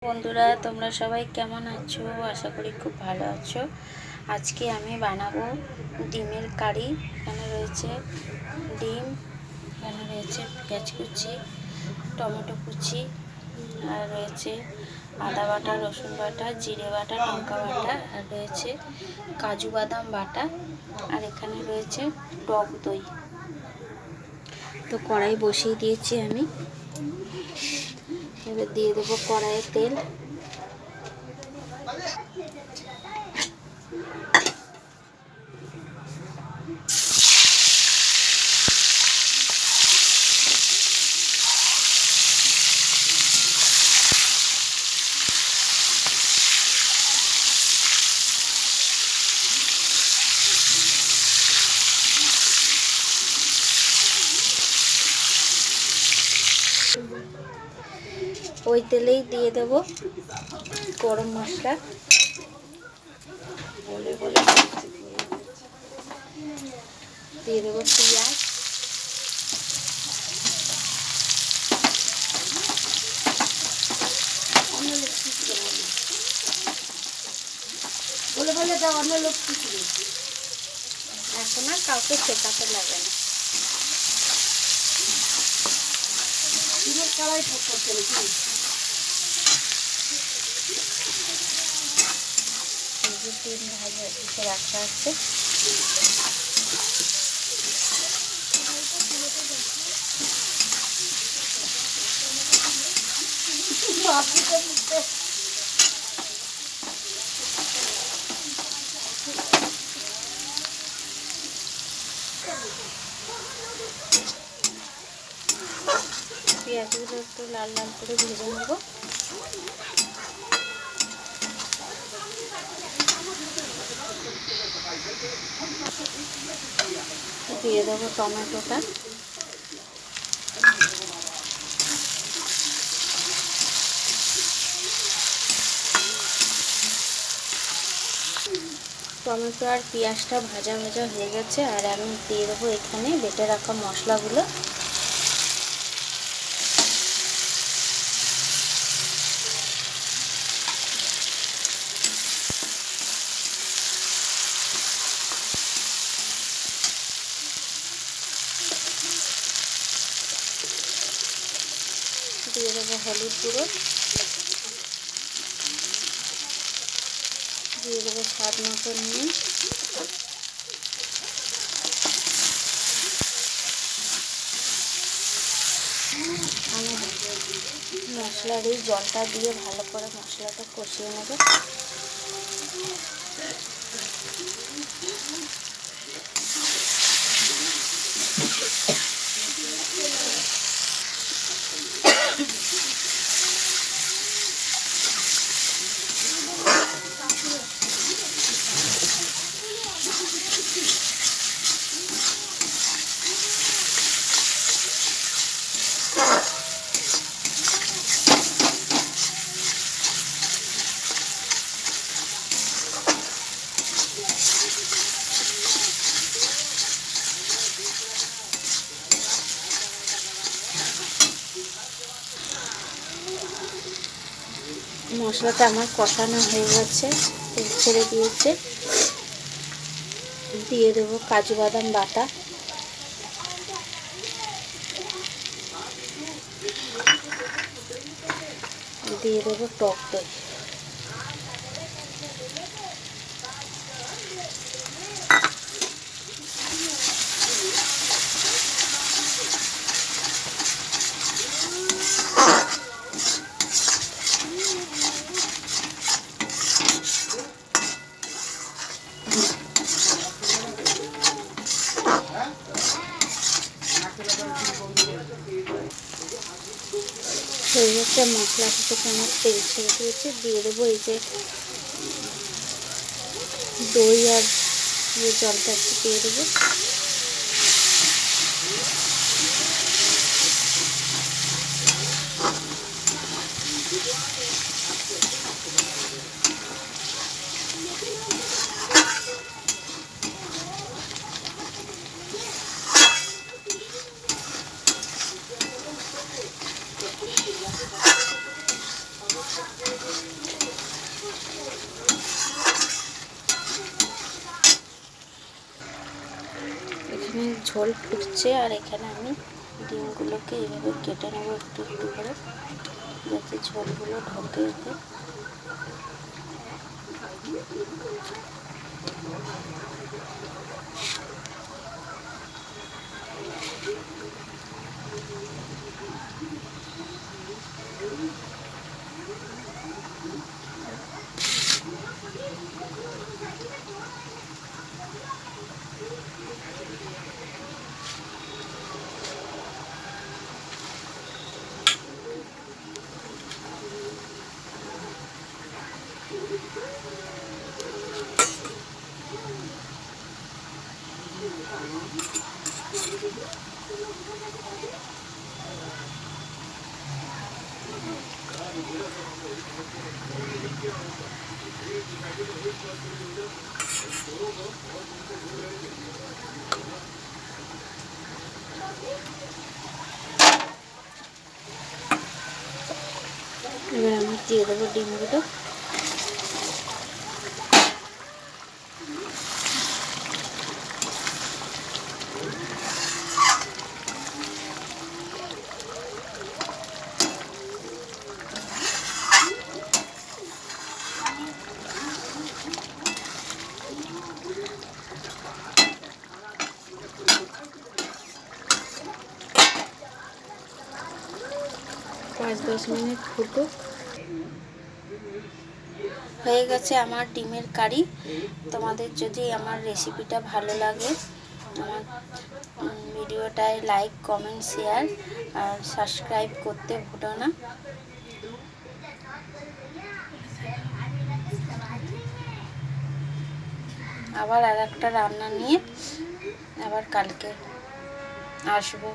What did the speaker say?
বন্ধুরা, তোমরা সবাই কেমন আছো? আশা করি খুব ভালো আছো। আজকে আমি বানাবো ডিমের কারি। এখানে রয়েছে ডিম, এখানে রয়েছে পেঁয়াজ কুচি, টমেটো কুচি, আর রয়েছে আদা বাটা, রসুন বাটা, জিরে বাটা, লঙ্কা বাটা, আর রয়েছে কাজু বাদাম বাটা, আর এখানে রয়েছে টক দই। তো কড়াই বসিয়ে দিয়েছি আমি। এবার দিয়ে দেবো কড়াইয়ে তেল। ওই তেলেই দিয়ে দেব গরম মশলা, দিয়ে দেবো পেঁয়াজ, এখন আর কাউকে শেখাতে লাগে না। ডিম ভাজা দিতে রাখা আছে। পেঁয়াজগুলো একটু লাল লাল করে ভেজে নেব। দিয়ে দেবো টমেটোটা, টমেটো আর পেঁয়াজটা ভাজা ভাজা হয়ে গেছে। আর আমি দিয়ে দেবো এখানে বেটে রাখা মশলাগুলো। দিয়ে দেবো হলুদ গুঁড়ো, দিয়ে দেবো স্বাদ মতো নুন, মশলার এই জলটা দিয়ে ভালো করে মশলাটা কষিয়ে নেব। মশলাটা আমার কষানো হয়ে গেছে, তেল ছেড়ে দিয়েছে। দিয়ে দেবো কাজু বাদাম বাটা, দিয়ে দেবো টক দই। হয়ে গেছে, মশলাটা থেকে আমার তেল ছেড়ে দিয়েছে। দিয়ে দেবো এই যে দই আর জলটা একটু দিয়ে দেবো। এখানে ঝোল ফুটছে আর এখানে আমি ডিমগুলোকে এইভাবে কেটে নেব একটু একটু করে, যাতে ঝোলগুলো ঢোকে এতে। এবার আমি দিয়ে দেবো ডিমগুলো। পাঁচ 10 মিনিট ফুটুক। হয়ে গেছে আমার ডিমের কারি। তোমাদের যদি আমার রেসিপিটা ভালো লাগে, আমার ভিডিওটায় লাইক, কমেন্ট, শেয়ার আর সাবস্ক্রাইব করতে ভুলো না। আবার আর একটা রান্না নিয়ে আবার কালকে আসবো।